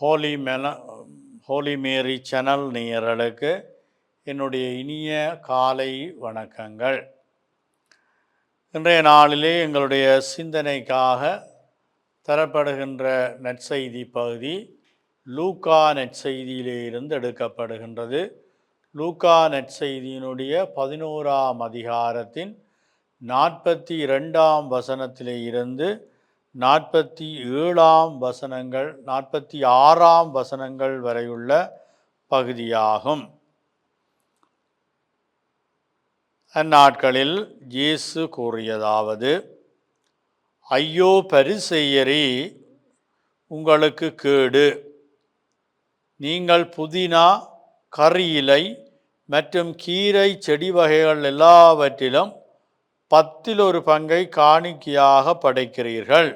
ஹோலி மென ஹோலி மேரி channel நேயர்களுக்கு என்னுடைய இனிய காலை வணக்கங்கள். இன்றைய நாளிலே எங்களுடைய சிந்தனைக்காக தரப்படுகின்ற நற்செய்தி பகுதி லூக்கா நற்செய்தியிலே இருந்து எடுக்கப்படுகின்றது. லூக்கா நற்செய்தியினுடைய 11ஆம் அதிகாரத்தின் 42ஆம் வசனத்திலே இருந்து 47ஆம் வசனங்கள் 46ஆம் வசனங்கள் வரையுள்ள பகுதியாகும். அந்நாட்களில் இயேசு கூறியதாவது: ஐயோ பரிசேயரே, உங்களுக்கு கேடு! நீங்கள் புதினா, கறியிலை மற்றும் கீரை செடி வகைகள் எல்லாவற்றிலும் 10 பங்கை காணிக்கையாக படைக்கிறீர்கள்.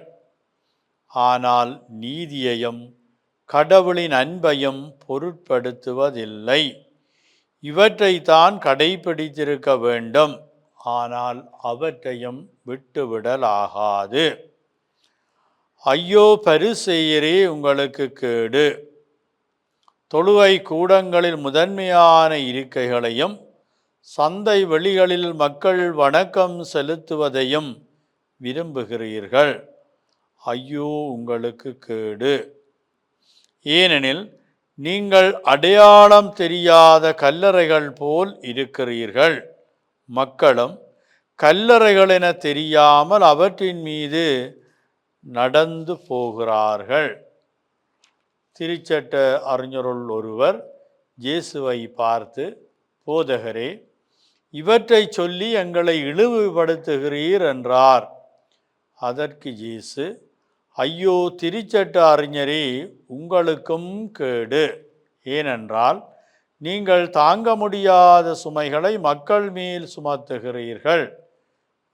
ஆனால் நீதியையும் கடவுளின் அன்பையும் பொருட்படுத்துவதில்லை. இவற்றைத்தான் கடைபிடித்திருக்க வேண்டும், ஆனால் அவற்றையும் விட்டுவிடலாகாது. ஐயோ பரிசேயரே, உங்களுக்கு கேடு! தொழுகை கூடங்களில் முதன்மையான இருக்கைகளையும் சந்தை வெளிகளில் மக்கள் வணக்கம் செலுத்துவதையும் விரும்புகிறீர்கள். ஐயோ உங்களுக்கு கேடு! ஏனெனில் நீங்கள் அடையாளம் தெரியாத கல்லறைகள் போல் இருக்கிறீர்கள். மக்களும் கல்லறைகள் என தெரியாமல் அவற்றின் மீது நடந்து போகிறார்கள். திருச்சட்ட அறிஞருள் ஒருவர் இயேசுவை பார்த்து, போதகரே, இவற்றை சொல்லி எங்களை இழிவுபடுத்துகிறீர் என்றார். அதற்கு இயேசு, ஐயோ திருச்சட்ட அறிஞரே, உங்களுக்கும் கேடு! ஏனென்றால் நீங்கள் தாங்க முடியாத சுமைகளை மக்கள் மேல் சுமத்துகிறீர்கள்.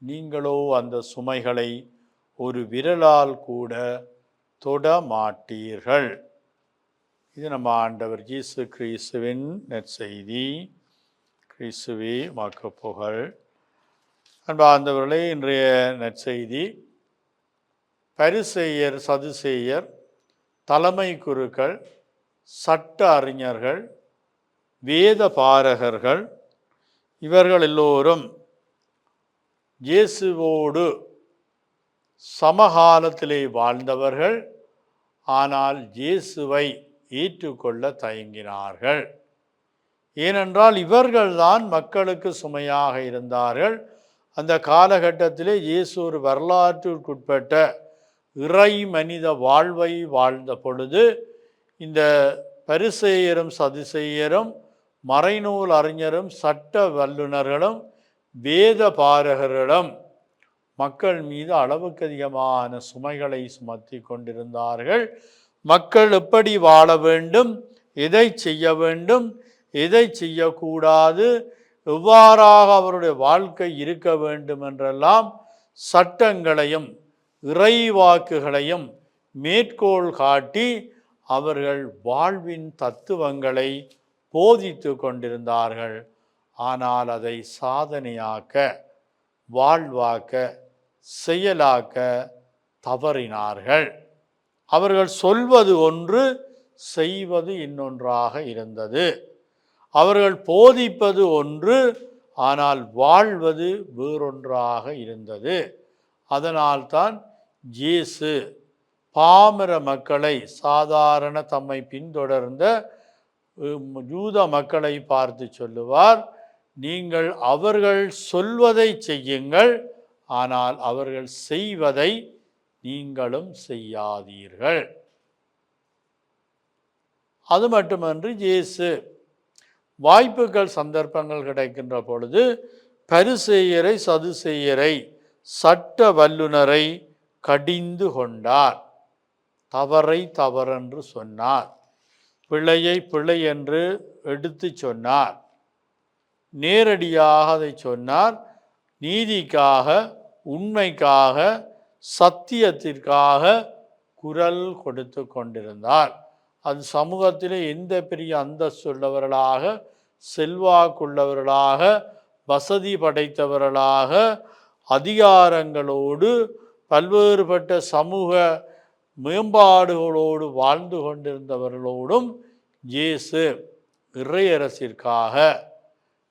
நீங்களோ அந்த சுமைகளை ஒரு விரலால் கூட தொட மாட்டீர்கள். இது நம்ம ஆண்டவர் இயேசு கிறிஸ்துவின் நற்செய்தி. கிறிஸ்துவே உமக்கு புகழ். அன்பார்ந்தவர்களே, இன்றைய நற்செய்தி பரிசேயர், சதுசேயர், தலைமை குருக்கள், சட்ட அறிஞர்கள், வேத பாரகர்கள் இவர்கள் எல்லோரும் இயேசுவோடு சமகாலத்திலே வாழ்ந்தவர்கள். ஆனால் இயேசுவை ஏற்றுக்கொள்ள தயங்கினார்கள். ஏனென்றால் இவர்கள்தான் மக்களுக்கு சுமையாக இருந்தார்கள். அந்த காலகட்டத்திலே இயேசு ஒரு வரலாற்றுக்குட்பட்ட இறை மனித வாழ்வை வாழ்ந்த பொழுது இந்த பரிசேயரும் சதுசேயரும் மறைநூல் அறிஞரும் சட்ட வல்லுநர்களும் வேத பாரகர்களும் மக்கள் மீது அளவுக்கு அதிகமான சுமைகளை சுமத்தி கொண்டிருந்தார்கள். மக்கள் எப்படி வாழ வேண்டும், எதை செய்ய வேண்டும், எதை செய்யக்கூடாது, எவ்வாறாக அவருடைய வாழ்க்கை இருக்க வேண்டும் என்றெல்லாம் சட்டங்களையும் இறைவாக்குகளையும் மேற்கோள் காட்டி அவர்கள் வாழ்வின் தத்துவங்களை போதித்து கொண்டிருந்தார்கள். ஆனால் அதை சாதனையாக்க, வாழ்வாக்க, செயலாக்க தவறினார்கள். அவர்கள் சொல்வது ஒன்று, செய்வது இன்னொன்றாக இருந்தது. அவர்கள் போதிப்பது ஒன்று, ஆனால் வாழ்வது வேறொன்றாக இருந்தது. அதனால்தான் இயேசு பாமர மக்களை, சாதாரண தம்மை பின்தொடர்ந்த யூத மக்களை பார்த்து சொல்லுவார், நீங்கள் அவர்கள் சொல்வதை செய்யுங்கள், ஆனால் அவர்கள் செய்வதை நீங்களும் செய்யாதீர்கள். அது மட்டுமன்று, இயேசு வாய்ப்புகள், சந்தர்ப்பங்கள் கிடைக்கின்ற பொழுது பரிசேயரை, சதுசேயரை, சட்ட வல்லுனரை கடிந்து கொண்டார். தவறை தவறென்று சொன்னார். பிழையை பிழை என்று எடுத்து சொன்னார். நேரடியாக அதை சொன்னார். நீதிக்காக, உண்மைக்காக, சத்தியத்திற்காக குரல் கொடுத்து கொண்டிருந்தார். அது சமூகத்திலே எந்த பெரிய அந்தஸ்துள்ளவர்களாக, செல்வாக்குள்ளவர்களாக, வசதி படைத்தவர்களாக, அதிகாரங்களோடு பல்வேறுபட்ட சமூக மேம்பாடுகளோடு வாழ்ந்து கொண்டிருந்தவர்களோடும் இயேசு இறையரசிற்காக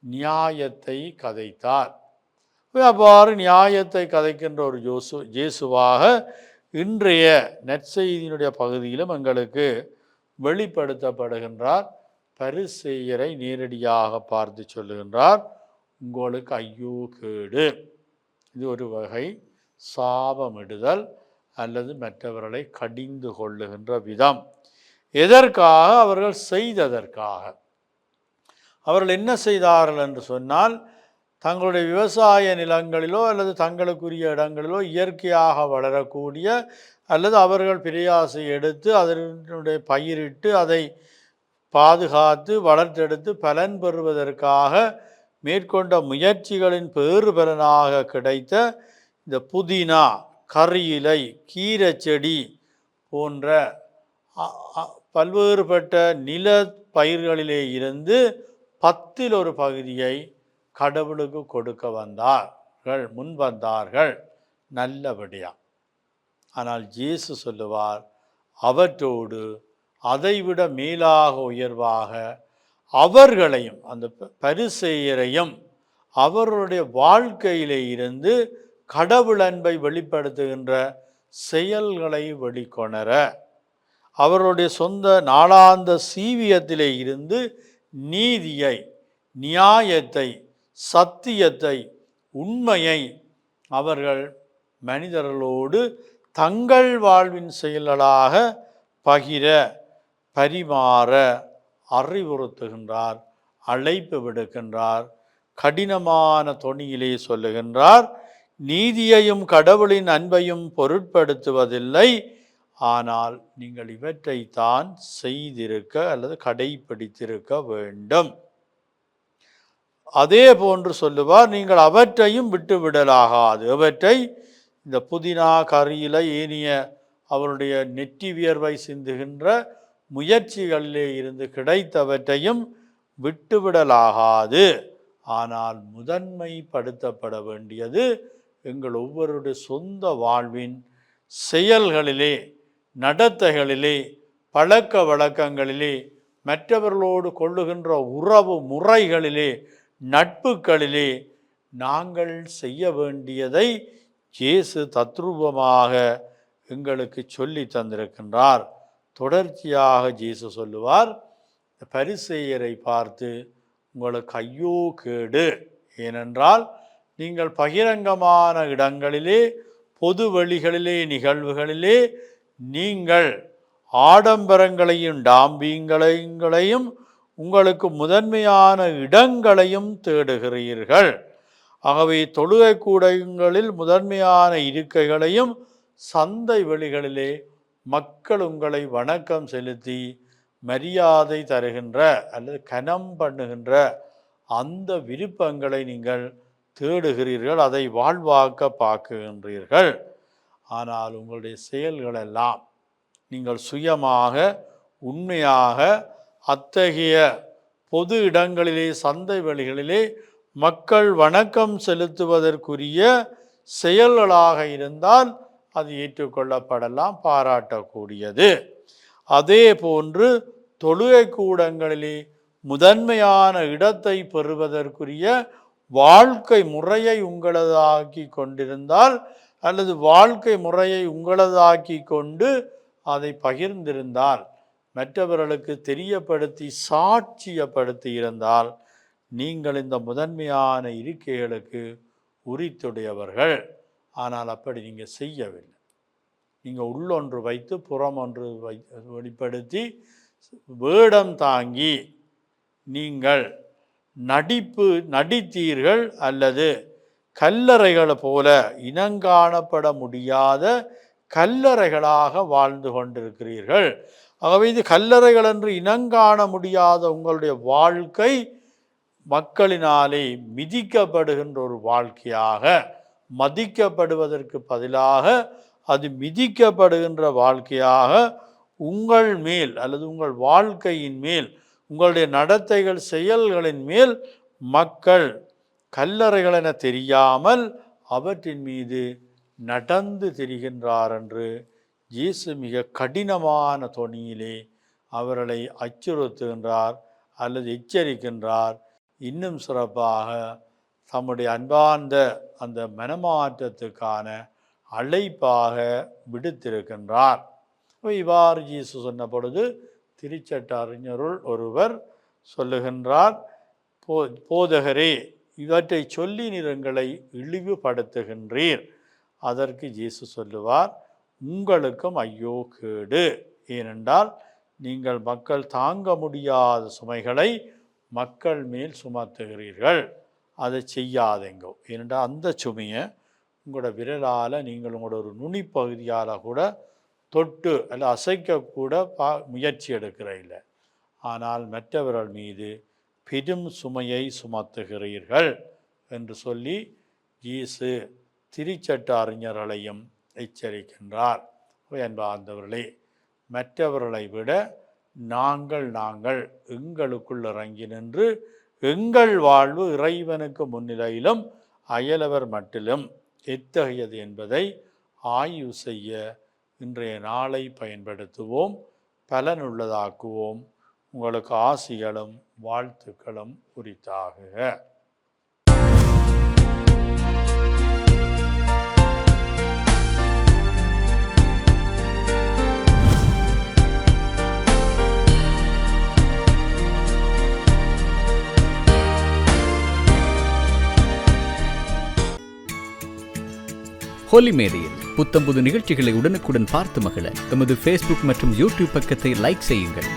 நியாயத்தை கதைத்தார். அவ்வாறு நியாயத்தை கதைக்கின்ற ஒரு இயேசுவாக இன்றைய நற்செய்தியினுடைய பகுதியிலும் எங்களுக்கு வெளிப்படுத்தப்படுகின்றார். பரிசேயரை நேரடியாக பார்த்து சொல்லுகின்றார், உங்களுக்கு ஐயோ கேடு. இது ஒரு வகை சாபமிடுதல் அல்லது மற்றவர்களை கடிந்து கொள்ளுகின்ற விதம். எதற்காக? அவர்கள் செய்ததற்காக. அவர்கள் என்ன செய்தார்கள் என்று சொன்னால், தங்களுடைய விவசாய நிலங்களிலோ அல்லது தங்களுக்குரிய இடங்களிலோ இயற்கையாக வளரக்கூடிய அல்லது அவர்கள் பிரயாசை எடுத்து அதனுடைய பயிரிட்டு அதை பாதுகாத்து வளர்த்தெடுத்து பலன் பெறுவதற்காக மேற்கொண்ட முயற்சிகளின் பேறுபலனாக கிடைத்த இந்த புதினா, கறியிலை, கீரை செடி போன்ற பல்வேறுபட்ட நில பயிர்களிலே இருந்து 10ல் ஒரு பகுதியை கடவுளுக்கு கொடுக்க முன்வந்தார்கள் நல்லபடியா. ஆனால் இயேசு சொல்லுவார், அவற்றோடு அதைவிட மேலாக உயர்வாக அவர்களையும் அந்த பரிசேயரையும் அவர்களுடைய வாழ்க்கையிலே இருந்து கடவுள் அன்பை வெளிப்படுத்துகின்ற செயல்களை வெளிக்கொணர, அவர்களுடைய சொந்த நாளாந்த சீவியத்திலே இருந்து நீதியை, நியாயத்தை, சத்தியத்தை, உண்மையை அவர்கள் மனிதர்களோடு தங்கள் வாழ்வின் செயல்களாக பகிர, பரிமாற அறிவுறுத்துகின்றார், அழைப்பு விடுக்கின்றார். கடினமான தொனியிலே சொல்லுகின்றார், நீதியையும் கடவுளின் அன்பையும் பொருட்படுத்துவதில்லை, ஆனால் நீங்கள் இவற்றைத்தான் செய்திருக்க அல்லது கடைபிடித்திருக்க வேண்டும். அதே போன்று சொல்லுவார், நீங்கள் அவற்றையும் விட்டுவிடலாகாது. அவற்றை இந்த புதினா, கறியிலை, ஏனிய அவருடைய நெற்றி வியர்வை சிந்துகின்ற முயற்சிகளிலே இருந்து கிடைத்தவற்றையும் விட்டுவிடலாகாது. ஆனால் முதன்மைப்படுத்தப்பட வேண்டியது எங்கள் ஒவ்வொருடைய சொந்த வாழ்வின் செயல்களிலே, நடத்தைகளிலே, பழக்க வழக்கங்களிலே, மற்றவர்களோடு கொள்ளுகின்ற உறவு முறைகளிலே, நட்புகளிலே நாங்கள் செய்ய வேண்டியதை இயேசு தத்ரூபமாக எங்களுக்கு சொல்லி தந்திருக்கின்றார். தொடர்ச்சியாக இயேசு சொல்லுவார், பரிசேயரை பார்த்து உங்களுக்கு ஐயோ கேடு. ஏனென்றால் நீங்கள் பகிரங்கமான இடங்களிலே, பொது வெளிகளிலே, நிகழ்வுகளிலே நீங்கள் ஆடம்பரங்களையும் டாம்பிங்களையும் உங்களுக்கு முதன்மையான இடங்களையும் தேடுகிறீர்கள். ஆகவே தொழுகை கூடங்களில் முதன்மையான இருக்கைகளையும் சந்தை வெளிகளிலே மக்கள் உங்களை வணக்கம் செலுத்தி மரியாதை தருகின்ற அல்லது கனம் பண்ணுகின்ற அந்த விருப்பங்களை நீங்கள் தேடுகிறீர்கள், அதை வாழ்வாக்க பார்க்குகின்றீர்கள். ஆனால் உங்களுடைய செயல்களெல்லாம் நீங்கள் சுயமாக உண்மையாக அத்தகைய பொது இடங்களிலே, சந்தை வெளிகளிலே மக்கள் வணக்கம் செலுத்துவதற்குரிய செயல்களாக இருந்தால் அது ஏற்றுக்கொள்ளப்படலாம், பாராட்டக்கூடியது. அதே போன்று தொழுகை கூடங்களிலே முதன்மையான இடத்தை பெறுவதற்குரிய வாழ்க்கை முறையை உங்களதாக்கி கொண்டிருந்தால் அல்லது வாழ்க்கை முறையை உங்களதாக்கி கொண்டு அதை பகிர்ந்திருந்தால், மற்றவர்களுக்கு தெரியப்படுத்தி சாட்சியப்படுத்தி இருந்தால் நீங்கள் இந்த முதன்மையான இருக்கைகளுக்கு உரித்துடையவர்கள். ஆனால் அப்படி நீங்கள் செய்யவில்லை. நீங்கள் உள்ளொன்று வைத்து புறமொன்று வெளிப்படுத்தி வேடம் தாங்கி நீங்கள் நடித்தீர்கள் அல்லது கல்லறைகளை போல இனங்காணப்பட முடியாத கல்லறைகளாக வாழ்ந்து கொண்டிருக்கிறீர்கள். ஆகவே இது கல்லறைகள் என்று இனங்காண முடியாத உங்களுடைய வாழ்க்கை மக்களினாலே மிதிக்கப்படுகின்ற ஒரு வாழ்க்கையாக, மதிக்கப்படுவதற்கு பதிலாக அது மிதிக்கப்படுகின்ற வாழ்க்கையாக உங்கள் மேல் அல்லது உங்கள் வாழ்க்கையின் மேல், உங்களுடைய நடத்தைகள் செயல்களின் மேல் மக்கள் கல்லறைகள் என தெரியாமல் அவற்றின் மீது நடந்து திரிகின்றார் என்று இயேசு மிக கடினமான தொனியிலே அவர்களை அச்சுறுத்துகின்றார் அல்லது எச்சரிக்கின்றார். இன்னும் சிறப்பாக தம்முடைய அன்பார்ந்த அந்த மனமாற்றத்துக்கான அழைப்பாக விடுத்திருக்கின்றார். இவ்வாறு இயேசு சொன்ன பொழுது திருச்சட்ட அறிஞருள் ஒருவர் சொல்லுகின்றார், போதகரே, இவற்றை சொல்லி நீர் எங்களை இழிவுபடுத்துகின்றீர். அதற்கு இயேசு சொல்லுவார், உங்களுக்கும் ஐயோ கேடு. ஏனென்றால் நீங்கள் மக்கள் தாங்க முடியாத சுமைகளை மக்கள் மேல் சுமத்துகிறீர்கள். அதை செய்யாதேங்கோ. ஏனென்றால் அந்த சுமையை உங்களோட விரலால் நீங்கள் உங்களோட ஒரு நுனிப்பகுதியால் கூட தொட்டு அல்ல அசைக்கக்கூட முயற்சி எடுக்கிற இல்லை. ஆனால் மற்றவர்கள் மீது பெரும் சுமையை சுமத்துகிறீர்கள் என்று சொல்லி இயேசு திருச்சட்ட அறிஞர்களையும் எச்சரிக்கின்றார். அன்பார்ந்தவர்களே, மற்றவர்களை விட நாங்கள் எங்களுக்குள் இறங்கி நின்று எங்கள் வாழ்வு இறைவனுக்கு முன்னிலையிலும் அயலவர் மட்டிலும் எத்தகையது என்பதை ஆய்வு செய்ய இன்றைய நாளை பயன்படுத்துவோம், பலனுள்ளதாக்குவோம். உங்களுக்கு ஆசிகளும் வாழ்த்துக்களும் உரித்தாகுக. ஹோலி மேரியில் புத்தம்புது நிகழ்ச்சிகளை உடனுக்குடன் பார்த்து மகிழ எமது ஃபேஸ்புக் மற்றும் யூடியூப் பக்கத்தை லைக் செய்யுங்கள்.